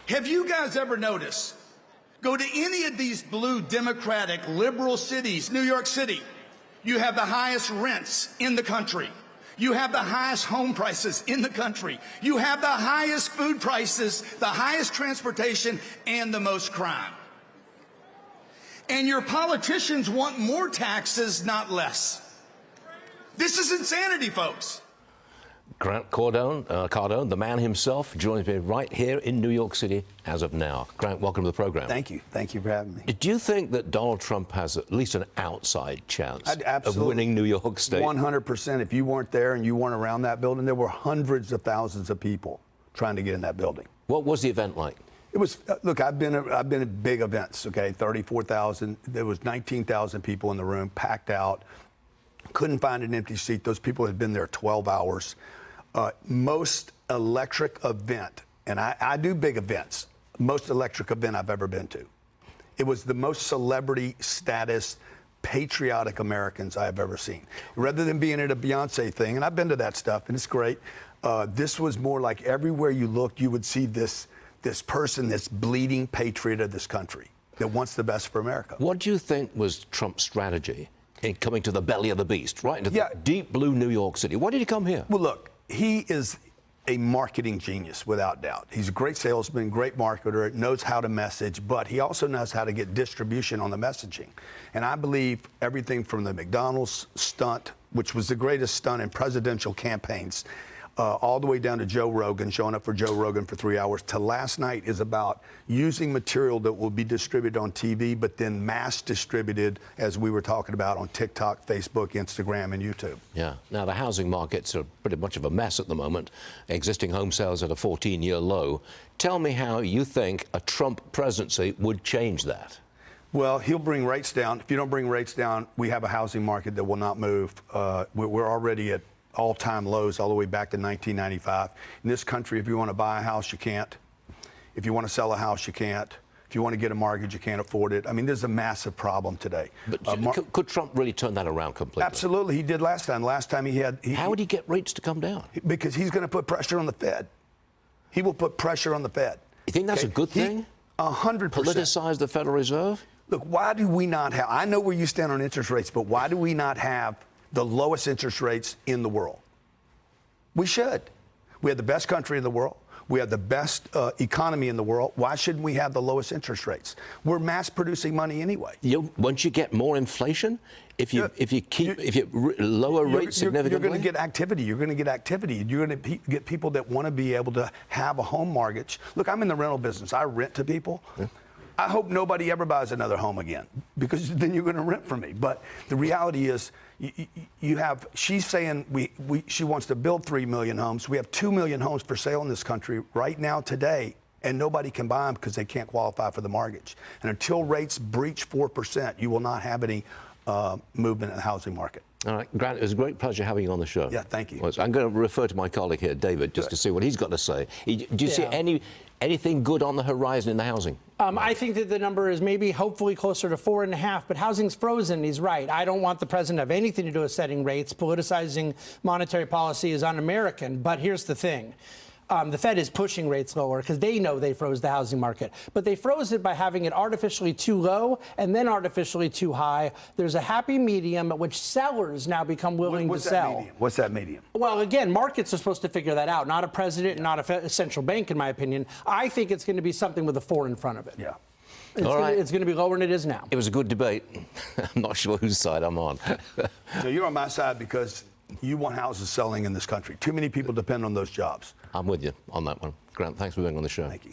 Have you guys ever noticed? Go to any of these blue Democratic liberal cities, New York City, you have the highest rents in the country. You have the highest home prices in the country. You have the highest food prices, the highest transportation, and the most crime. And your politicians want more taxes, not less. This is insanity, folks. Grant Cardone, the man himself, joins me right here in New York City as of now. Grant, welcome to the program. Thank you. Thank you for having me. Do you think that Donald Trump has at least an outside chance of Absolutely. winning New York State? 100%. If you weren't there and you weren't around that building, there were hundreds of thousands of people trying to get in that building. What was the event like? It was, look, I've been at big events, okay, 34,000. There was 19,000 people in the room, packed out. Couldn't find an empty seat. Those people had been there 12 hours. Most electric event, and I do big events, most electric event I've ever been to. It was the most celebrity status, patriotic Americans I've ever seen. Rather than being at a Beyonce thing, and I've been to that stuff, and it's great, this was more like everywhere you looked, you would see this person, this bleeding patriot of this country that wants the best for America. What do you think was Trump's strategy in coming to the belly of the beast, right into the deep blue New York City? Why did he come here? Well, look, he is a marketing genius, without doubt. He's a great salesman, great marketer, knows how to message, but he also knows how to get distribution on the messaging. And I believe everything from the McDonald's stunt, which was the greatest stunt in presidential campaigns, all the way down to Joe Rogan, showing up for Joe Rogan for 3 hours, to last night is about using material that will be distributed on TV, but then mass distributed, as we were talking about, on TikTok, Facebook, Instagram, and YouTube. Yeah. Now, the housing markets are pretty much of a mess at the moment. Existing home sales at a 14-year low. Tell me how you think a Trump presidency would change that. Well, he'll bring rates down. If you don't bring rates down, we have a housing market that will not move. We're already at all-time lows all the way back to 1995. In this country, if you want to buy a house, you can't. If you want to sell a house, you can't. If you want to get a mortgage, you can't afford it. I mean, there's a massive problem today. But could Trump really turn that around completely? Absolutely. He did last time. Last time he had... How would he get rates to come down? Because he's going to put pressure on the Fed. He will put pressure on the Fed. You think that's a good thing? 100%. Politicize the Federal Reserve? Look, why do we not have... I know where you stand on interest rates, but why do we not have the lowest interest rates in the world? We should. We have the best country in the world. We have the best economy in the world. Why shouldn't we have the lowest interest rates? We're mass producing money anyway. Once you get more inflation, if you lower rates significantly, you're going to get activity. You're going to get activity. You're going to get people that want to be able to have a home mortgage. Look, I'm in the rental business. I rent to people. Yeah. I hope nobody ever buys another home again, because then you're going to rent from me. But the reality is, you have, she's saying she wants to build 3 million homes. We have 2 million homes for sale in this country right now today, and nobody can buy them because they can't qualify for the mortgage. And until rates breach 4%, you will not have any movement in the housing market. All right, Grant, it was a great pleasure having you on the show. Yeah, thank you. I'm going to refer to my colleague here, David, just to see what he's got to say. Do you see anything good on the horizon in the housing? I think that the number is maybe hopefully closer to 4.5, but housing's frozen. He's right. I don't want the president to have anything to do with setting rates. Politicizing monetary policy is un-American. But here's the thing. The Fed is pushing rates lower because they know they froze the housing market. But they froze it by having it artificially too low and then artificially too high. There's a happy medium at which sellers now become willing to sell. What's that medium? Well, again, markets are supposed to figure that out, not a president, not a central bank, in my opinion. I think it's going to be something with a 4 in front of it. Yeah. It's going to be lower than it is now. It was a good debate. I'm not sure whose side I'm on. So you're on my side because you want houses selling in this country. Too many people depend on those jobs. I'm with you on that one. Grant, thanks for being on the show. Thank you.